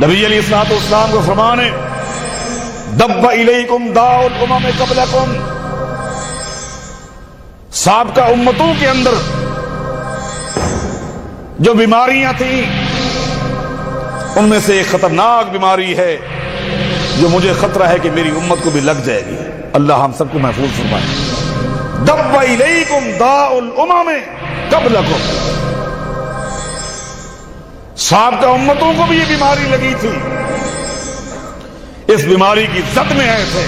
نبی علیہ الصلوۃ والسلام کو فرمانے دب الیکم داء الامم قبلکم، سابقہ امتوں کے اندر جو بیماریاں تھیں ان میں سے ایک خطرناک بیماری ہے جو مجھے خطرہ ہے کہ میری امت کو بھی لگ جائے گی۔ اللہ ہم سب کو محفوظ فرمائے۔ دب الیکم داء الامم قبلکم، سابقہ امتوں کو بھی یہ بیماری لگی تھی، اس بیماری کی زد میں آئے تھے،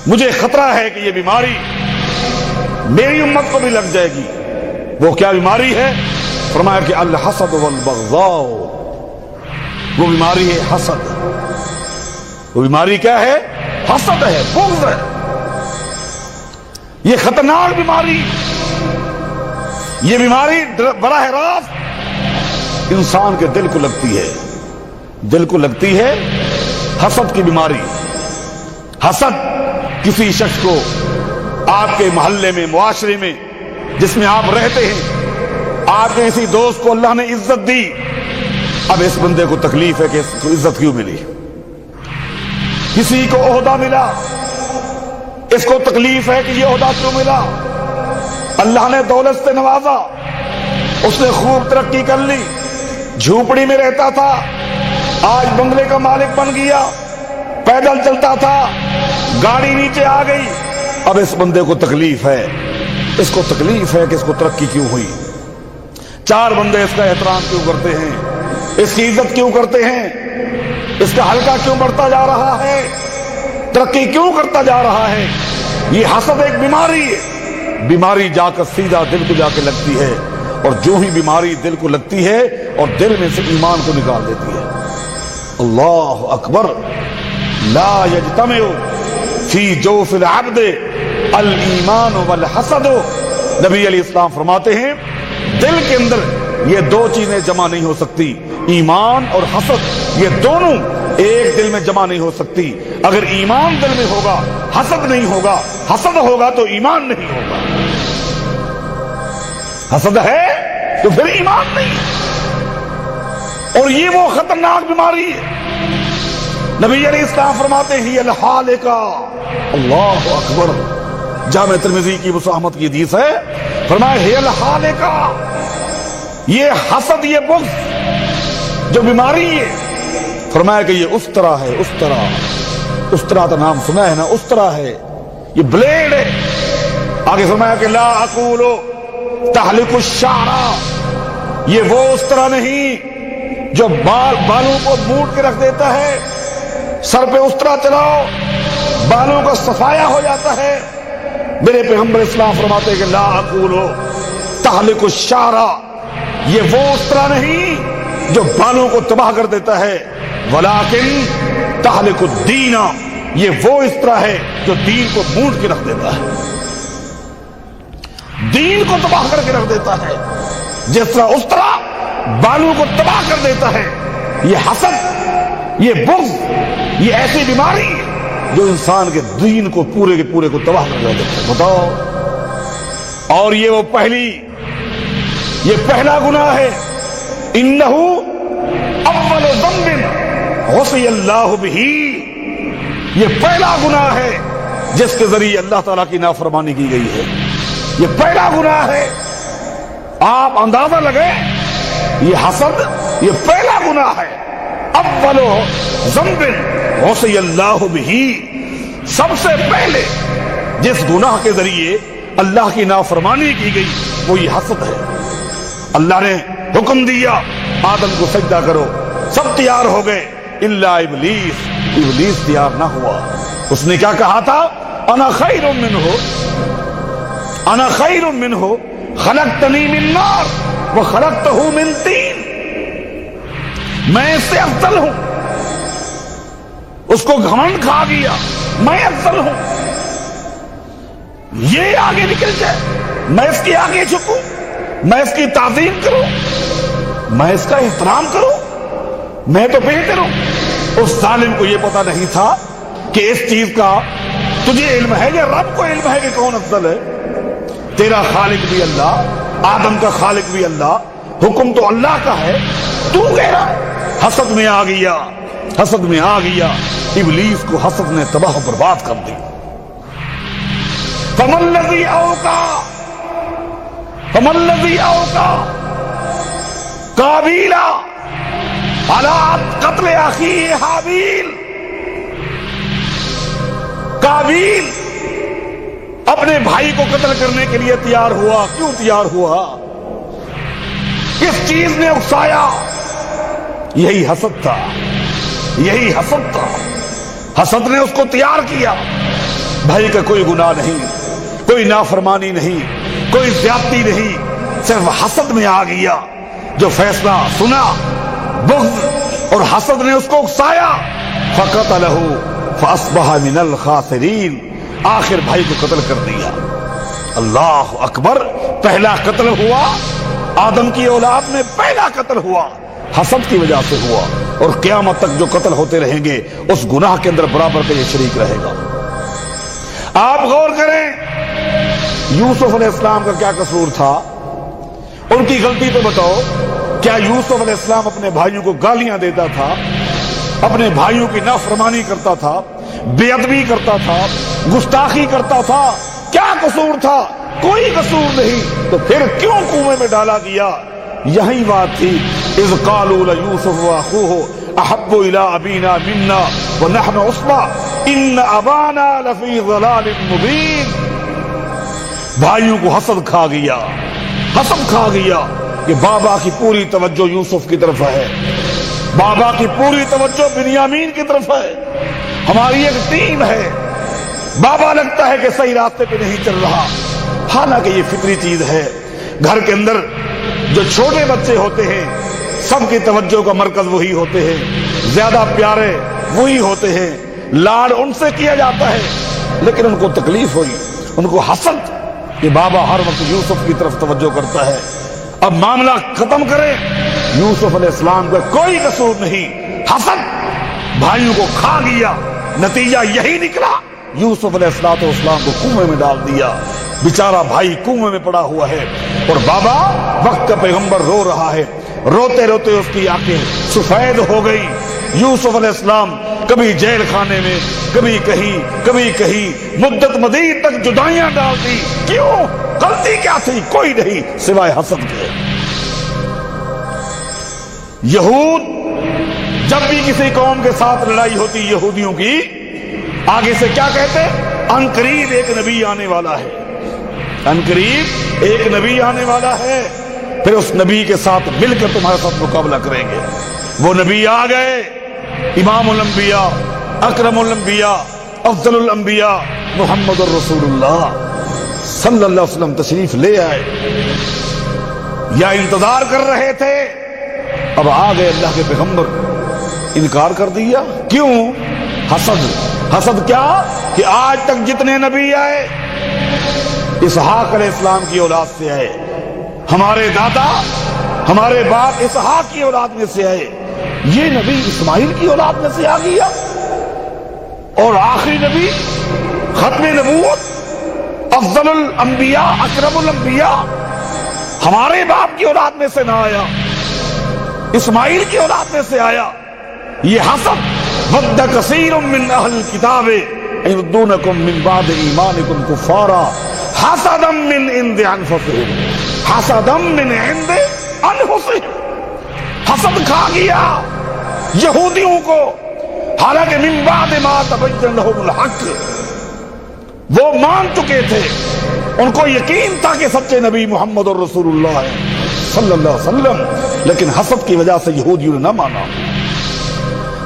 مجھے خطرہ ہے کہ یہ بیماری میری امت کو بھی لگ جائے گی۔ وہ کیا بیماری ہے؟ فرمایا کہ الحسد والبغضاء، وہ بیماری ہے حسد۔ وہ بیماری کیا ہے؟ حسد ہے، بغض ہے۔ یہ خطرناک بیماری، یہ بیماری براہ راست انسان کے دل کو لگتی ہے، دل کو لگتی ہے حسد کی بیماری۔ حسد کسی شخص کو آپ کے محلے میں، معاشرے میں جس میں آپ رہتے ہیں، آپ کے کسی دوست کو اللہ نے عزت دی، اب اس بندے کو تکلیف ہے کہ اس کو عزت کیوں ملی۔ کسی کو عہدہ ملا، اس کو تکلیف ہے کہ یہ عہدہ کیوں ملا۔ اللہ نے دولت سے نوازا، اس نے خوب ترقی کر لی، جھوپڑی میں رہتا تھا، آج بنگلے کا مالک بن گیا، پیدل چلتا تھا، گاڑی نیچے آ گئی، اب اس بندے کو تکلیف ہے، اس کو تکلیف ہے کہ اس کو ترقی کیوں ہوئی۔ چار بندے اس کا احترام کیوں کرتے ہیں، اس کی عزت کیوں کرتے ہیں، اس کا حلقہ کیوں بڑھتا جا رہا ہے، ترقی کیوں کرتا جا رہا ہے۔ یہ حسد ایک بیماری ہے، بیماری جا کر سیدھا دل کو جا کے لگتی ہے، اور جو ہی بیماری دل کو لگتی ہے اور دل میں سے ایمان کو نکال دیتی ہے۔ اللہ اکبر، لا یجتمع فی جوف العبد الایمان والحسد۔ نبی علیہ السلام فرماتے ہیں دل کے اندر یہ دو چیزیں جمع نہیں ہو سکتی، ایمان اور حسد، یہ دونوں ایک دل میں جمع نہیں ہو سکتی۔ اگر ایمان دل میں ہوگا حسد نہیں ہوگا، حسد ہوگا تو ایمان نہیں ہوگا۔ حسد ہے تو پھر ایمان نہیں، اور یہ وہ خطرناک بیماری ہے۔ نبی علیہ السلام فرماتے ہیں الحالکہ، اللہ اکبر، جامع ترمذی کی مساحمت کی حدیث ہے، فرمایا ہے الحالکہ، یہ حسد، یہ بغض جو بیماری ہے، فرمایا کہ یہ اس طرح ہے، اس طرح کا نام سنا ہے نا، اس طرح ہے، یہ بلیڈ ہے۔ آگے فرمایا کہ لا اقول تحلق الشعر، یہ وہ اس طرح نہیں جو بالوں کو موڑ کے رکھ دیتا ہے، سر پہ اس طرح چلاؤ بالوں کا صفایا ہو جاتا ہے۔ میرے پیغمبر اسلام فرماتے ہیں کہ لا اقول تحلق الشعر، یہ وہ اس طرح نہیں جو بالوں کو تباہ کر دیتا ہے، ولیکن تحلق الدین، یہ وہ اس طرح ہے جو دین کو موڑ کے رکھ دیتا ہے، دین کو تباہ کر کے رکھ دیتا ہے، جس طرح اس طرح بالوں کو تباہ کر دیتا ہے۔ یہ حسد، یہ بغض، یہ ایسی بیماری ہے جو انسان کے دین کو پورے کے پورے کو تباہ کر دیتا ہے۔ بتاؤ، اور یہ وہ یہ پہلا گناہ ہے، انہ اول ذنب غصی اللہ بہ، یہ پہلا گناہ ہے جس کے ذریعے اللہ تعالیٰ کی نافرمانی کی گئی ہے، یہ پہلا گناہ ہے۔ آپ اندازہ لگیں، یہ حسد یہ پہلا گناہ ہے، اول ذنب غصی اللہ بہ، سب سے پہلے جس گناہ کے ذریعے اللہ کی نافرمانی کی گئی وہ یہ حسد ہے۔ اللہ نے حکم دیا آدم کو سجدہ کرو، سب تیار ہو گئے الا ابلیس، ابلیس تیار نہ ہوا۔ اس نے کیا کہا تھا؟ انا خیر منہ، انا خیر منہ خلقتنی من نار وخلقتہ من طین، میں اس سے افضل ہوں۔ اس کو گھمنڈ کھا گیا، میں افضل ہوں، یہ آگے نکل جائے، میں اس کے آگے جھکوں، میں اس کی تعظیم کروں، میں اس کا احترام کروں، میں تو بہتر ہوں۔ اس ظالم کو یہ پتا نہیں تھا کہ اس چیز کا تجھے علم ہے یا رب کو علم ہے کہ کون افضل ہے۔ تیرا خالق بھی اللہ، آدم کا خالق بھی اللہ، حکم تو اللہ کا ہے، تو کہہ رہا ہے۔ حسد میں آ گیا، حسد میں آ گیا، ابلیس کو حسد نے تباہ و برباد کر دی۔ فَمَا الَّذِي أَوْقَعَ قابیل علی قتل اخیہ حابیل۔ قابیل اپنے بھائی کو قتل کرنے کے لیے تیار ہوا، کیوں تیار ہوا؟ کس چیز نے اکسایا؟ یہی حسد تھا، یہی حسد تھا۔ حسد نے اس کو تیار کیا۔ بھائی کا کوئی گناہ نہیں، کوئی نافرمانی نہیں، کوئی زیادتی نہیں، صرف حسد میں آ گیا۔ جو فیصلہ سنا بغض اور حسد نے اس کو اکسایا، فَقَتَلَهُ فَأَصْبَحَ مِنَ الْخَاسِرِينَ، آخر بھائی کو قتل کر دیا۔ اللہ اکبر، پہلا قتل ہوا، آدم کی اولاد میں پہلا قتل ہوا، حسد کی وجہ سے ہوا، اور قیامت تک جو قتل ہوتے رہیں گے اس گناہ کے اندر برابر کا یہ شریک رہے گا۔ آپ غور کریں، یوسف علیہ السلام کا کیا قصور تھا؟ ان کی غلطی تو بتاؤ۔ کیا یوسف علیہ السلام اپنے بھائیوں کو گالیاں دیتا تھا، اپنے بھائیوں کی نافرمانی کرتا تھا، بے ادبی کرتا تھا، گستاخی کرتا تھا؟ کیا قصور تھا؟ کوئی قصور نہیں، تو پھر کیوں کنویں میں ڈالا گیا؟ یہی بات تھی، اذ قالوا لیوسف واخوہ احب الی ابینا منا ونحن عصبہ ان ابانا لفی ضلال مبین۔ بھائیوں کو حسد کھا گیا، حسد کھا گیا کہ بابا کی پوری توجہ یوسف کی طرف ہے، بابا کی پوری توجہ بنیامین کی طرف ہے، ہماری ایک ٹیم ہے، بابا لگتا ہے کہ صحیح راستے پہ نہیں چل رہا۔ حالانکہ یہ فطری چیز ہے، گھر کے اندر جو چھوٹے بچے ہوتے ہیں سب کی توجہ کا مرکز وہی ہوتے ہیں، زیادہ پیارے وہی ہوتے ہیں، لاڈ ان سے کیا جاتا ہے، لیکن ان کو تکلیف ہوئی، ان کو حسد کہ بابا ہر وقت یوسف کی طرف توجہ کرتا ہے۔ اب معاملہ ختم کریں، یوسف علیہ السلام کا کوئی قصور نہیں، حسد بھائیوں کو کھا گیا، نتیجہ یہی نکلا، یوسف علیہ السلام کو کنویں میں ڈال دیا۔ بیچارہ بھائی کنویں میں پڑا ہوا ہے اور بابا وقت کا پیغمبر رو رہا ہے، روتے روتے اس کی آنکھیں سفید ہو گئی۔ یوسف علیہ السلام کبھی جیل خانے میں، کبھی کہیں مدت مدید تک جدائیاں ڈال دی۔ کیوں؟ غلطی کیا تھی؟ کوئی نہیں سوائے حسد کے۔ یہود جب بھی کسی قوم کے ساتھ لڑائی ہوتی یہودیوں کی، آگے سے کیا کہتے؟ ان قریب ایک نبی آنے والا ہے، ان قریب ایک نبی آنے والا ہے، پھر اس نبی کے ساتھ مل کر تمہارے ساتھ مقابلہ کریں گے۔ وہ نبی آ گئے، امام الانبیاء، اکرم الانبیاء، افضل الانبیاء محمد الرسول اللہ صلی اللہ علیہ وسلم تشریف لے آئے، یا انتظار کر رہے تھے، اب آ گئے اللہ کے پیغمبر، انکار کر دیا۔ کیوں؟ حسد کیا کہ آج تک جتنے نبی آئے اسحاق علیہ السلام کی اولاد سے آئے، ہمارے دادا ہمارے باپ اسحاق کی اولاد میں سے آئے، یہ نبی اسماعیل کی اولاد میں سے آ گیا، اور آخری نبی ختم نبوت افضل الانبیاء اکرم الانبیاء ہمارے باپ کی اولاد میں سے نہ آیا، اسماعیل کی اولاد میں سے آیا۔ یہ حسد، ود کثیر من اہل الکتاب یردونکم من بعد ایمانکم کفارا حسدا من عند انفسہم، حسدا من عند انفسہم۔ حسد کھا گیا یہودیوں کو، حالانکہ من بعد ما تبین لہم الحق، وہ مان چکے تھے، ان کو یقین تھا کہ سچے نبی محمد الرسول اللہ صلی اللہ علیہ وسلم، لیکن حسد کی وجہ سے یہودیوں نے نہ مانا۔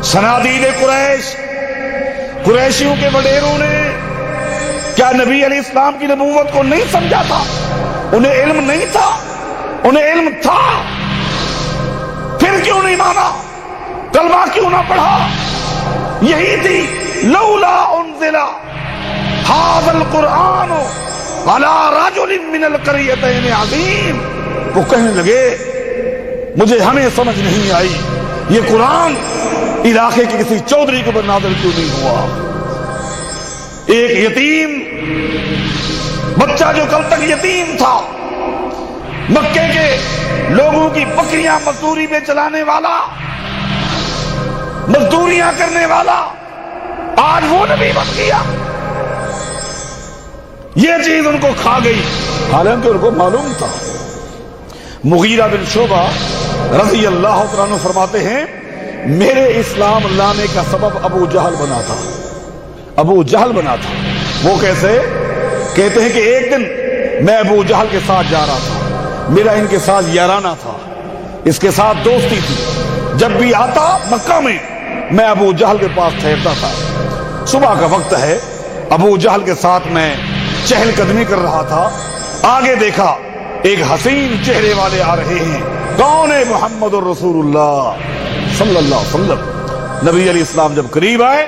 صنادید قریشیوں کے وڈیروں نے کیا نبی علیہ السلام کی نبوت کو نہیں سمجھا تھا؟ انہیں علم نہیں تھا؟ انہیں علم تھا، پھر کیوں نہیں مانا؟ کلمہ کیوں نہ پڑھا؟ یہی تھی لولا انزل ھذا القرآن علی رجل من القریتین عظیم۔ وہ کہنے لگے مجھے ہمیں سمجھ نہیں آئی یہ قرآن علاقے کے کسی چودھری کے اوپر نازل کیوں نہیں ہوا؟ ایک یتیم بچہ جو کل تک یتیم تھا، مکے کے لوگوں کی بکریاں مزدوری میں چلانے والا، مزدوریاں کرنے والا، آج وہ نبی بن گیا۔ یہ چیز ان کو کھا گئی، حالانکہ ان کو معلوم تھا۔ مغیرہ بن شعبہ رضی اللہ عنہ فرماتے ہیں میرے اسلام لانے کا سبب ابو جہل بنا تھا۔ ابو جہل بنا تھا۔ وہ کیسے؟ کہتے ہیں کہ ایک دن میں ابو جہل کے ساتھ جا رہا تھا، میرا ان کے ساتھ یارانہ تھا، اس کے ساتھ دوستی تھی۔ جب بھی آتا مکہ میں ابو جہل کے پاس ٹھہرتا تھا۔ صبح کا وقت ہے، ابو جہل کے ساتھ میں چہل قدمی کر رہا تھا۔ آگے دیکھا ایک حسین چہرے والے آ رہے ہیں۔ کون ہے؟ محمد الرسول اللہ صلی اللہ علیہ وسلم۔ نبی علیہ السلام جب قریب آئے،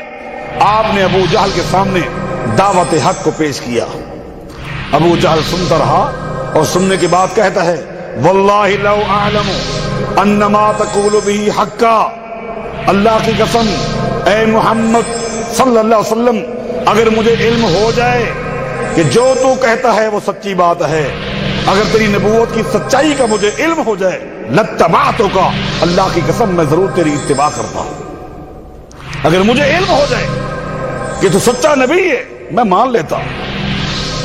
آپ نے ابو جہل کے سامنے دعوت حق کو پیش کیا۔ ابو جہل سنتا رہا اور سننے کے بعد کہتا ہے واللہ لو اعلم انما تقول به حقا، اللہ کی قسم اے محمد صلی اللہ علیہ وسلم، اگر مجھے علم ہو جائے کہ جو تو کہتا ہے وہ سچی بات ہے، اگر تیری نبوت کی سچائی کا مجھے علم ہو جائے لاتبعتک، اللہ کی قسم میں ضرور تیری اتباع کرتا ہوں۔ اگر مجھے علم ہو جائے کہ تو سچا نبی ہے میں مان لیتا ہوں۔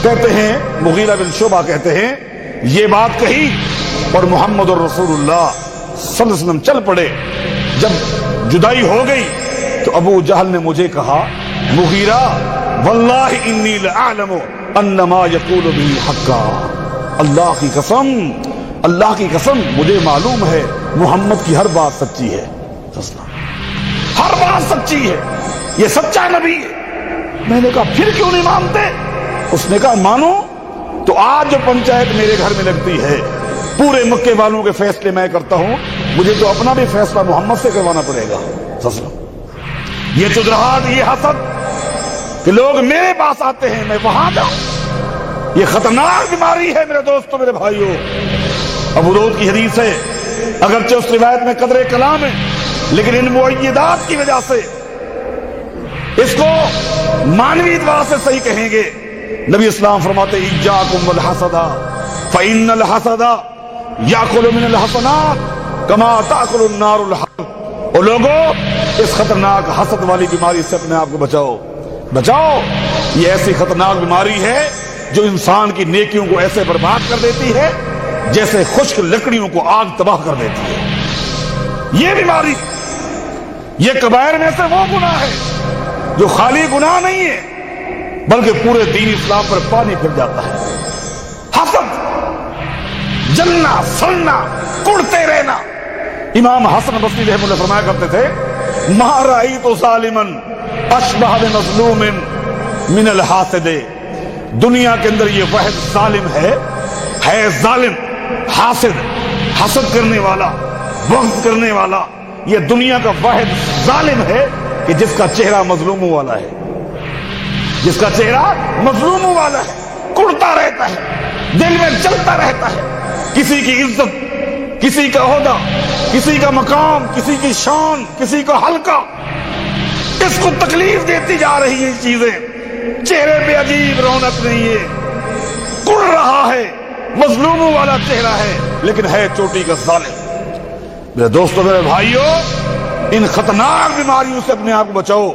کہتے ہیں مغیرہ بن شعبہ کہتے ہیں یہ بات کہی اور محمد الرسول اللہ صلی اللہ علیہ وسلم چل پڑے۔ جب جدائی ہو گئی تو ابو جہل نے مجھے کہا مغیرہ واللہ انی لأعلم انما یقول بھی حقا، اللہ کی قسم، اللہ کی قسم مجھے معلوم ہے محمد کی ہر بات سچی ہے، ہر بات سچی ہے، یہ سچا نبی ہے۔ میں نے کہا پھر کیوں نہیں مانتے؟ اس نے کہا مانو تو آج جو پنچایت میرے گھر میں لگتی ہے پورے مکے والوں کے فیصلے میں کرتا ہوں، مجھے تو اپنا بھی فیصلہ محمد سے کروانا پڑے گا۔ یہ چدراہٹ، یہ حسد کہ لوگ میرے پاس آتے ہیں میں وہاں جاؤں، یہ خطرناک بیماری ہے میرے دوستوں، میرے بھائیوں۔ ابو داؤد کی حدیث ہے، اگرچہ اس روایت میں قدر کلام ہے لیکن ان معیدات کی وجہ سے اس کو مانوی اعتبار سے صحیح کہیں گے۔ نبی اسلام فرماتے ایاکم والحسد فإن الحسد یاکل من الحسنات کما تاکل النار الحطب۔ اور لوگوں اس خطرناک حسد والی بیماری سے اپنے آپ کو بچاؤ، بچاؤ۔ یہ ایسی خطرناک بیماری ہے جو انسان کی نیکیوں کو ایسے برباد کر دیتی ہے جیسے خشک لکڑیوں کو آگ تباہ کر دیتی ہے۔ یہ بیماری، یہ کبائر میں سے وہ گناہ ہے جو خالی گناہ نہیں ہے بلکہ پورے دین اسلام پر پانی پھر جاتا ہے۔ حسد، جلنا، سڑنا، کڑتے رہنا۔ امام حسن بصری رحمہ اللہ فرمایا کرتے تھے ما رأیت ظالما اشبہ بمظلوم من الحاسد۔ دنیا کے اندر یہ واحد ظالم ہے ظالم، حاسد، حسد کرنے والا، بغض کرنے والا، یہ دنیا کا واحد ظالم ہے کہ جس کا چہرہ مظلوموں والا ہے، جس کا چہرہ مظلوموں والا ہے، کڑتا رہتا ہے، دل میں چلتا رہتا ہے، کسی کی عزت، کسی کا عہدہ، کسی کا مقام، کسی کی شان، کسی کا حلقہ، اس کو تکلیف دیتی جا رہی ہیں چیزیں، چہرے پہ عجیب رونق نہیں ہے، کڑ رہا ہے، مظلوموں والا چہرہ ہے لیکن ہے چوٹی کا ظالم۔ میرے دوستو، میرے بھائیوں، ان خطرناک بیماریوں سے اپنے آپ کو بچاؤ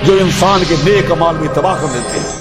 جو انسان کے نیک اعمال بھی تباہ کر دیتے ہیں۔